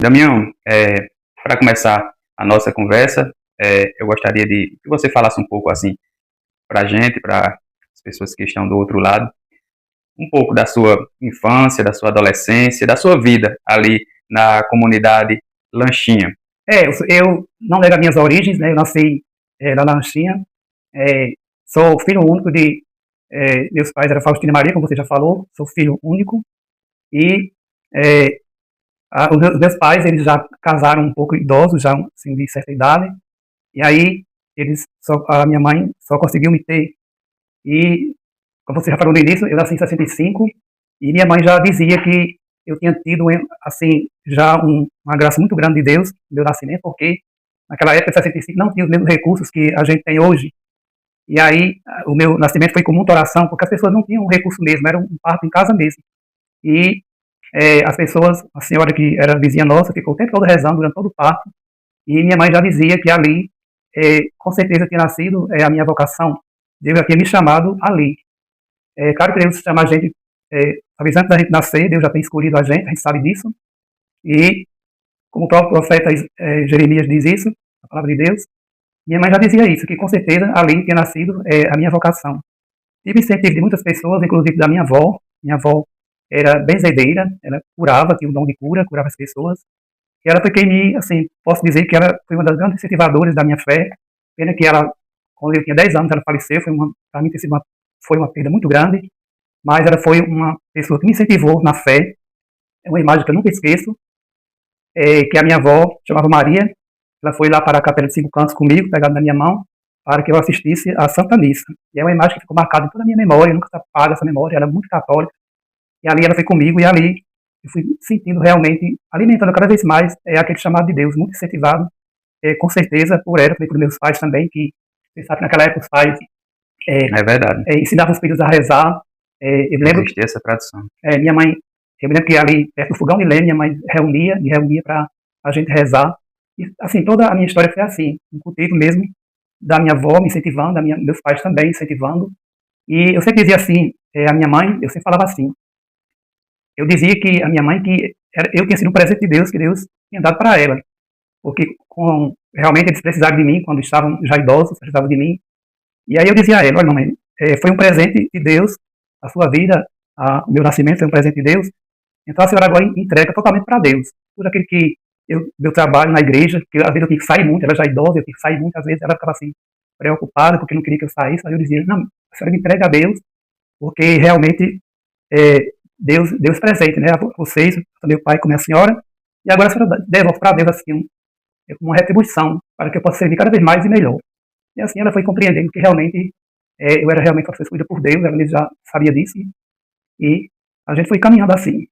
Damião, para começar a nossa conversa, eu gostaria de que você falasse um pouco assim para a gente, para as pessoas que estão do outro lado, um pouco da sua infância, da sua adolescência, da sua vida ali na comunidade Lanchinha. Eu não nego as minhas origens, né? Eu nasci lá na Lanchinha. É, Sou filho único de. Meus pais eram Faustina e Maria, como você já falou. Sou filho único. E é, os meus pais, eles já casaram um pouco idosos, já assim, de certa idade. E aí, a minha mãe só conseguiu me ter. E, como você já falou no início, eu nasci em 65. E minha mãe já dizia que eu tinha tido, assim, já uma graça muito grande de Deus no meu nascimento, porque naquela época, em 65, não tinha os mesmos recursos que a gente tem hoje. E aí, o meu nascimento foi com muita oração, porque as pessoas não tinham recurso mesmo, era um parto em casa mesmo. E as pessoas, a senhora que era vizinha nossa, ficou o tempo todo rezando durante todo o parto, e minha mãe já dizia que ali, com certeza tinha nascido a minha vocação. Deus já tinha me chamado ali. Claro que Deus chama a gente, talvez antes da gente nascer, Deus já tem escolhido a gente sabe disso, e como o próprio profeta Jeremias diz isso, a palavra de Deus, minha mãe já dizia isso, que com certeza ali tinha nascido a minha vocação. Tive incentivo de muitas pessoas, inclusive da minha avó. Minha avó era benzedeira, ela curava, tinha o dom de cura, curava as pessoas. E ela foi quem me, assim, posso dizer que ela foi uma das grandes incentivadoras da minha fé. Pena que ela, quando eu tinha 10 anos, ela faleceu, para mim foi uma perda muito grande, mas ela foi uma pessoa que me incentivou na fé. É uma imagem que eu nunca esqueço, que a minha avó, chamava Maria, ela foi lá para a Capela de Cinco Cantos comigo, pegada na minha mão, para que eu assistisse à Santa Missa. E é uma imagem que ficou marcada em toda a minha memória, eu nunca apago essa memória, ela é muito católica. E ali ela foi comigo, e ali eu fui sentindo realmente, alimentando cada vez mais aquele chamado de Deus, muito incentivado, com certeza, por ela, por meus pais também, que você sabe que naquela época os pais É verdade, ensinavam os filhos a rezar. Eu lembro, existia essa tradição. minha mãe, eu me lembro que ali, perto do fogão de lenha, minha mãe me reunia para a gente rezar. E, assim, toda a minha história foi assim, um cultivo mesmo, da minha avó me incentivando, meus pais também incentivando. E eu sempre dizia assim, a minha mãe, eu sempre falava assim, eu dizia que a minha mãe, eu tinha sido um presente de Deus, que Deus tinha dado para ela. Porque realmente eles precisavam de mim, quando estavam já idosos, precisavam de mim. E aí eu dizia a ela, olha mamãe, foi um presente de Deus, a sua vida, o meu nascimento foi um presente de Deus, então a senhora agora entrega totalmente para Deus. Tudo aquilo que meu trabalho na igreja, que às vezes eu tinha que sair muito, ela já é idosa, eu tinha que sair muito, às vezes ela ficava assim, preocupada, porque não queria que eu saísse, aí eu dizia, não, a senhora me entrega a Deus, porque realmente Deus presente, né, a vocês, a meu pai como a senhora, e agora a senhora devolve para Deus assim, uma retribuição, para que eu possa servir cada vez mais e melhor. E assim ela foi compreendendo que realmente eu era realmente uma pessoa escolhida por Deus, ela já sabia disso, e a gente foi caminhando assim.